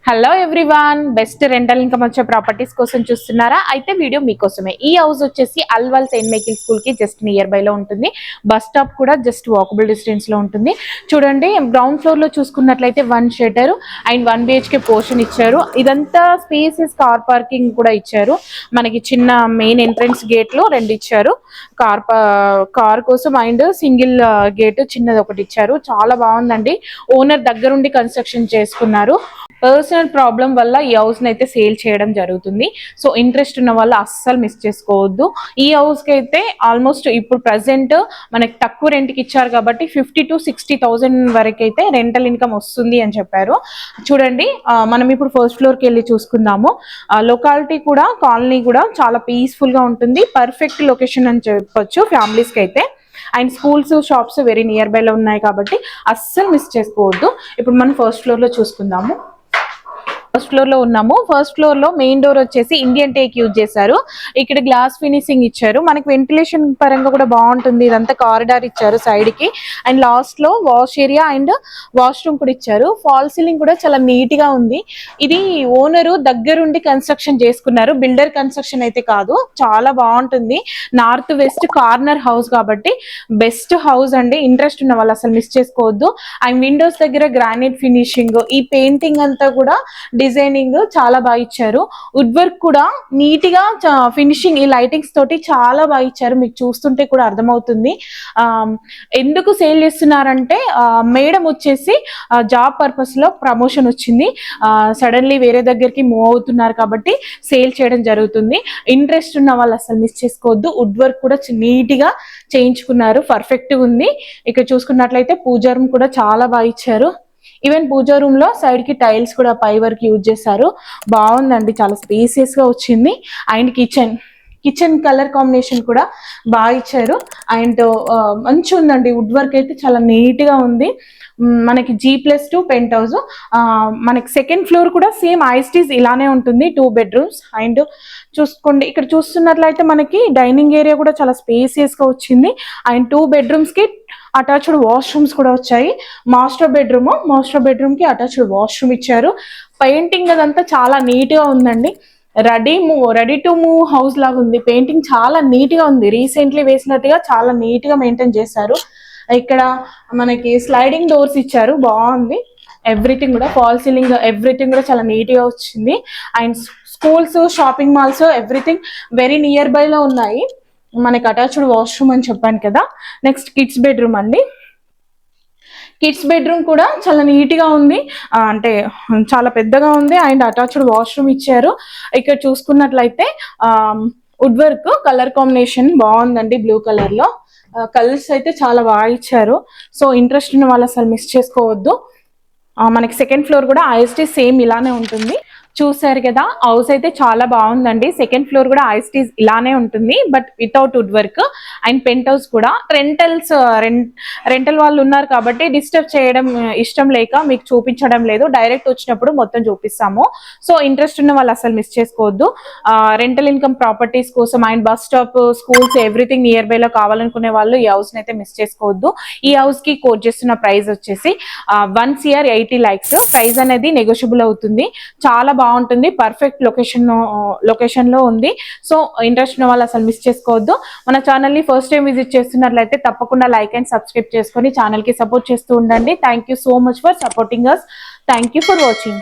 Hello everyone, best rental income వచ్చే properties కోసం చూస్తున్నారా? అయితే వీడియో మీకోసమే. ఈ హౌస్ వచ్చేసి అల్వాల్ సెయింట్ మైకిల్ స్కూల్ కి జస్ట్ నియర్ బై లో ఉంటుంది. బస్ స్టాప్ కూడా జస్ట్ వాకబుల్ డిస్టెన్స్ లో ఉంటుంది. చూడండి, గ్రౌండ్ ఫ్లోర్ లో చూసుకున్నట్లయితే 1 షెటర్ అండ్ 1 BHK పోర్షన్ ఇచ్చారు. ఇదంతా స్పేసెస్ కార్ పార్కింగ్ కూడా ఇచ్చారు. మనకి చిన్న మెయిన్ ఎంట్రన్స్ గేట్ లో 2 ఇచ్చారు కార్ కోసం, అండ్ సింగిల్ గేట్ చిన్నది ఒకటి ఇచ్చారు. చాలా బాగుందండి. ఓనర్ దగ్గరుండి కన్స్ట్రక్షన్ చేసుకున్నారు. పర్సనల్ ప్రాబ్లం వల్ల ఈ హౌస్ అయితే సేల్ చేయడం జరుగుతుంది. సో ఇంట్రెస్ట్ ఉన్న వాళ్ళు అస్సలు మిస్ చేసుకోవద్దు. ఈ హౌస్ కి అయితే ఆల్మోస్ట్ ఇప్పుడు ప్రెసెంట్ మనకి తక్కువ రెంట్కి ఇచ్చారు కాబట్టి 50,000 to 60,000 వరకు అయితే రెంటల్ ఇన్కమ్ వస్తుంది అని చెప్పారు. చూడండి, మనం ఇప్పుడు ఫస్ట్ ఫ్లోర్ కి వెళ్ళి చూసుకుందాము. లొకాలిటీ కూడా, కాలనీ కూడా చాలా పీస్ఫుల్ గా ఉంటుంది. పర్ఫెక్ట్ లొకేషన్ అని చెప్పొచ్చు ఫ్యామిలీస్ కి అయితే. And schools, shops very near by లో ఉన్నాయి కాబట్టి అస్సలు మిస్ చేసుకోవద్దు. ఇప్పుడు మనం ఫస్ట్ ఫ్లోర్ లో చూసుకుందాము. ఫస్ట్ ఫ్లోర్ లో ఉన్నాము. ఫస్ట్ ఫ్లోర్ లో మెయిన్ డోర్ వచ్చేసి ఇండియన్ టేక్ యూజ్ చేశారు. ఇక్కడ గ్లాస్ ఫినిషింగ్ ఇచ్చారు. మనకి వెంటిలేషన్ పరంగా కూడా బాగుంటుంది. ఇదంతా కారిడార్ ఇచ్చారు సైడ్ కి. అండ్ లాస్ట్ లో వాష్ ఏరియా అండ్ వాష్రూమ్ కూడా ఇచ్చారు. ఫాల్ సీలింగ్ కూడా చాలా నీట్ గా ఉంది. ఇది ఓనరు దగ్గరుండి కన్స్ట్రక్షన్ చేసుకున్నారు. బిల్డర్ కన్స్ట్రక్షన్ అయితే కాదు. చాలా బాగుంటుంది. నార్త్ వెస్ట్ కార్నర్ హౌస్ కాబట్టి బెస్ట్ హౌస్ అండి. ఇంట్రెస్ట్ ఉన్న వాళ్ళు అసలు మిస్ చేసుకోవద్దు. అండ్ విండోస్ దగ్గర గ్రానైట్ ఫినిషింగ్, ఈ పెయింటింగ్ అంతా కూడా డిజైనింగ్ చాలా బాగా ఇచ్చారు. వుడ్ వర్క్ కూడా నీట్ గా ఫినిషింగ్, ఈ లైటింగ్స్ తోటి చాలా బాగా ఇచ్చారు. మీకు చూస్తుంటే కూడా అర్థమవుతుంది. ఎందుకు సేల్ చేస్తున్నారంటే మేడం వచ్చేసి జాబ్ పర్పస్ లో ప్రమోషన్ వచ్చింది. సడన్లీ వేరే దగ్గరికి మూవ్ అవుతున్నారు కాబట్టి సేల్ చేయడం జరుగుతుంది. ఇంట్రెస్ట్ ఉన్న వాళ్ళు అసలు మిస్ చేసుకోవద్దు. వుడ్ వర్క్ కూడా నీట్ గా చేయించుకున్నారు. పర్ఫెక్ట్ గా ఉంది. ఇక్కడ చూసుకున్నట్లయితే పూజా రూమ్ కూడా చాలా బాగా ఇచ్చారు. ఈవెన్ పూజా రూమ్ లో సైడ్ కి టైల్స్ కూడా పై వరకు యూజ్ చేశారు. బాగుందండి, చాలా స్పేసియస్ గా వచ్చింది. అండ్ కిచెన్ కలర్ కాంబినేషన్ కూడా బాగా ఇచ్చారు. అండ్ మంచి ఉందండి. వుడ్ వర్క్ అయితే చాలా నీట్ గా ఉంది. మనకి G+2 పెంట్ హౌస్. మనకి సెకండ్ ఫ్లోర్ కూడా సేమ్ ఐస్టీస్ ఇలానే ఉంటుంది. 2 bedrooms. అండ్ చూసుకోండి, ఇక్కడ చూస్తున్నట్లయితే మనకి డైనింగ్ ఏరియా కూడా చాలా స్పేసియస్ గా వచ్చింది. అండ్ 2 bedrooms కి అటాచ్డ్ వాష్రూమ్స్ కూడా వచ్చాయి. మాస్టర్ బెడ్రూమ్ కి అటాచ్డ్ వాష్రూమ్ ఇచ్చారు. పెయింటింగ్ అదంతా చాలా నీట్ గా ఉందండి. రెడీ టు మూవ్ హౌస్ లాగా ఉంది. పెయింటింగ్ చాలా నీట్ గా ఉంది. రీసెంట్లీ వేసినట్టుగా చాలా నీట్ గా మెయింటైన్ చేశారు. ఇక్కడ మనకి స్లైడింగ్ డోర్స్ ఇచ్చారు. బాగుంది. ఎవ్రీథింగ్ కూడా, ఫాల్ సీలింగ్ ఎవ్రీథింగ్ కూడా చాలా నీట్ గా వచ్చింది. And schools, shopping malls everything very near by లో ఉన్నాయి. మనకి అటాచ్డ్ వాష్రూమ్ అని చెప్పాను కదా. నెక్స్ట్ కిడ్స్ బెడ్రూమ్ అండి. కిడ్స్ బెడ్రూమ్ కూడా చాలా నీట్ గా ఉంది. అంటే చాలా పెద్దగా ఉంది. అండ్ అటాచ్డ్ వాష్రూమ్ ఇచ్చారు. ఇక్కడ చూసుకున్నట్లయితే వుడ్ వర్క్ కలర్ కాంబినేషన్ బాగుందండి. బ్లూ కలర్ లో కలర్స్ అయితే చాలా బాగా ఇచ్చారు. సో ఇంట్రెస్ట్ ఉన్న వాళ్ళు అసలు మిస్ చేసుకోవద్దు. మనకి సెకండ్ ఫ్లోర్ కూడా ఐఎస్టీ సేమ్ ఇలానే ఉంటుంది. చూసారు కదా, హౌస్ అయితే చాలా బాగుందండి. సెకండ్ ఫ్లోర్ కూడా ఐఎస్టీ ఇలానే ఉంటుంది, but without wood work. And penthouse కూడా రెంటల్ వాళ్ళు ఉన్నారు కాబట్టి డిస్టర్బ్ చేయడం ఇష్టం లేక మీకు చూపించడం లేదు. డైరెక్ట్ వచ్చినప్పుడు మొత్తం చూపిస్తాము. సో ఇంట్రెస్ట్ ఉన్న వాళ్ళు అసలు మిస్ చేసుకోవద్దు. రెంటల్ ఇన్కమ్ ప్రాపర్టీస్ కోసం and bus stop, schools everything near by లో కావాలనుకునే వాళ్ళు ఈ హౌస్ అయితే మిస్ చేసుకోవద్దు. ఈ హౌస్ కి కోట్ చేస్తున్న ప్రైస్ వచ్చేసి 1,80 lakhs. ప్రైస్ అనేది నెగోషియబుల్ అవుతుంది. చాలా బాగుంటుంది. పర్ఫెక్ట్ లొకేషన్ లో ఉంది. సో ఇంట్రెస్ట్ ఉన్న వాళ్ళు అసలు మిస్ చేసుకోవద్దు. మన ఛానల్ ని ఫస్ట్ టైం విజిట్ చేస్తున్నట్లయితే తప్పకుండా లైక్ అండ్ సబ్స్క్రైబ్ చేసుకొని ఛానల్ కి సపోర్ట్ చేస్తూ ఉండండి. Thank you so much for supporting us. Thank you for watching.